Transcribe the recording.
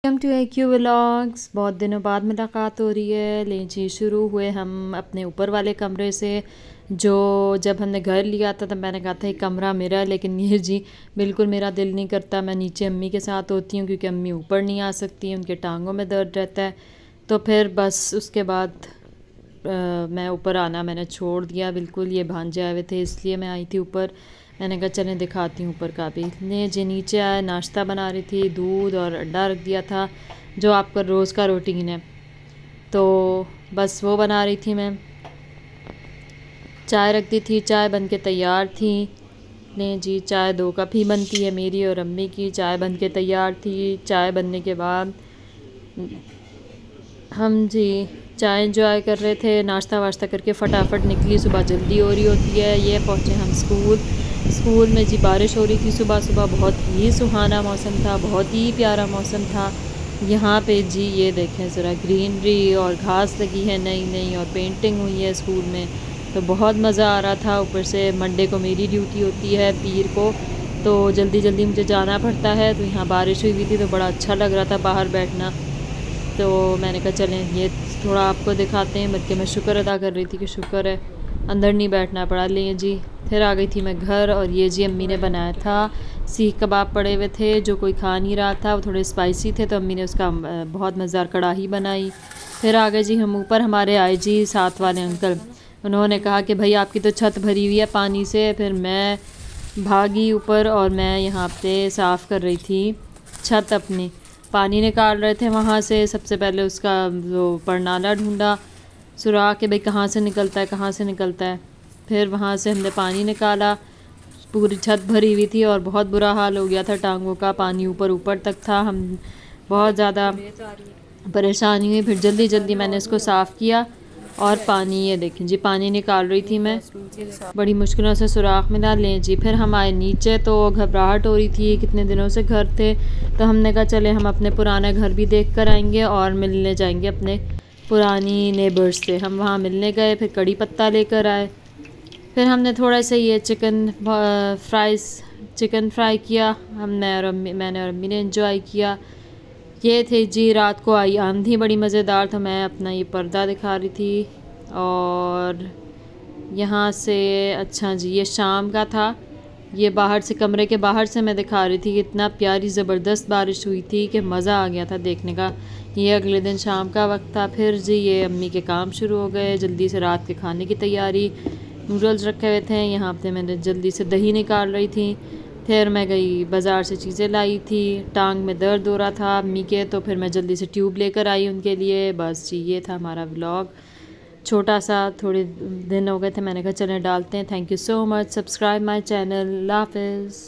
Welcome to AQ vlogs. बहुत दिनों बाद मुलाकात हो रही है। ले जी शुरू हुए हम अपने ऊपर वाले कमरे से। जो जब हमने घर लिया था तब मैंने कहा था ये कमरा मेरा है, लेकिन ये जी बिल्कुल मेरा दिल नहीं करता। मैं नीचे अम्मी के साथ होती हूँ क्योंकि अम्मी ऊपर नहीं आ सकती, उनके टांगों में दर्द रहता है। तो फिर बस उसके बाद मैं ऊपर आना मैंने छोड़ दिया बिल्कुल। ये भांजे आए हुए थे इसलिए मैं आई थी ऊपर। मैंने कहा चलें दिखाती हूँ ऊपर का भी। ने जी नीचे आया, नाश्ता बना रही थी, दूध और अंडा रख दिया था जो आपका रोज़ का रूटीन है। तो बस वो बना रही थी मैं। चाय रख दी थी, चाय बन के तैयार थी। ने जी चाय 2 कप ही बनती है, मेरी और अम्मी की। चाय बन के तैयार थी। चाय बनने के बाद हम जी चाय इंजॉय कर रहे थे। नाश्ता वाश्ता करके फटाफट निकली, सुबह जल्दी हो रही होती है। ये पहुँचे हम स्कूल में जी बारिश हो रही थी सुबह सुबह। बहुत ही सुहाना मौसम था, बहुत ही प्यारा मौसम था। यहाँ पे जी ये देखें ज़रा, ग्रीनरी और घास लगी है नई नई और पेंटिंग हुई है स्कूल में। तो बहुत मज़ा आ रहा था। ऊपर से मंडे को मेरी ड्यूटी होती है, पीर को तो जल्दी जल्दी मुझे जाना पड़ता है। तो यहाँ बारिश हुई थी तो बड़ा अच्छा लग रहा था बाहर बैठना। तो मैंने कहा चलें ये थोड़ा आपको दिखाते हैं। बल्कि मैं शुक्र अदा कर रही थी कि शुक्र है अंदर नहीं बैठना पड़ा। ले जी फिर आ गई थी मैं घर। और ये जी अम्मी ने बनाया था, सीख कबाब पड़े हुए थे जो कोई खा नहीं रहा था, वो थोड़े स्पाइसी थे तो अम्मी ने उसका बहुत मज़ेदार कढ़ाई बनाई। फिर आ गए जी हम ऊपर। हमारे आए जी साथ वाले अंकल, उन्होंने कहा कि भाई आपकी तो छत भरी हुई है पानी से। फिर मैं भागी ऊपर और मैं यहाँ पे साफ़ कर रही थी छत अपनी। पानी निकाल रहे थे वहाँ से। सबसे पहले उसका वो परनाला ढूंढा, सुराख के भाई कहाँ से निकलता है कहाँ से निकलता है। फिर वहाँ से हमने पानी निकाला। पूरी छत भरी हुई थी और बहुत बुरा हाल हो गया था टांगों का, पानी ऊपर ऊपर तक था। हम बहुत ज़्यादा परेशानी हुई। फिर जल्दी जल्दी मैंने इसको साफ़ किया और पानी ये देखें जी पानी निकाल रही थी मैं, बड़ी मुश्किलों से सुराख मिला। लें जी फिर हम आए नीचे। तो घबराहट हो रही थी, कितने दिनों से घर थे तो हमने कहा चले हम अपने पुराना घर भी देख कर आएंगे और मिलने जाएंगे अपने पुरानी नेबर्स से। हम वहाँ मिलने गए, फिर कड़ी पत्ता लेकर आए। फिर हमने थोड़ा सा ये चिकन फ्राई किया। मैंने और अम्मी ने एंजॉय किया। ये थे जी रात को आई आंधी बड़ी मज़ेदार। तो मैं अपना ये पर्दा दिखा रही थी और यहाँ से अच्छा जी ये शाम का था। ये बाहर से कमरे के बाहर से मैं दिखा रही थी कि इतना प्यारी ज़बरदस्त बारिश हुई थी कि मज़ा आ गया था देखने का। ये अगले दिन शाम का वक्त था। फिर जी ये अम्मी के काम शुरू हो गए, जल्दी से रात के खाने की तैयारी। नूडल्स रखे हुए थे यहाँ पे, मैंने जल्दी से दही निकाल रही थी। फिर मैं गई बाज़ार से चीज़ें लाई थी। टांग में दर्द हो रहा था अम्मी के, तो फिर मैं जल्दी से ट्यूब लेकर आई उनके लिए। बस जी ये था हमारा व्लॉग छोटा सा। थोड़े दिन हो गए थे, मैंने कहा चलें डालते हैं। Thank you so much, subscribe my channel. Allah हाफ़िज़।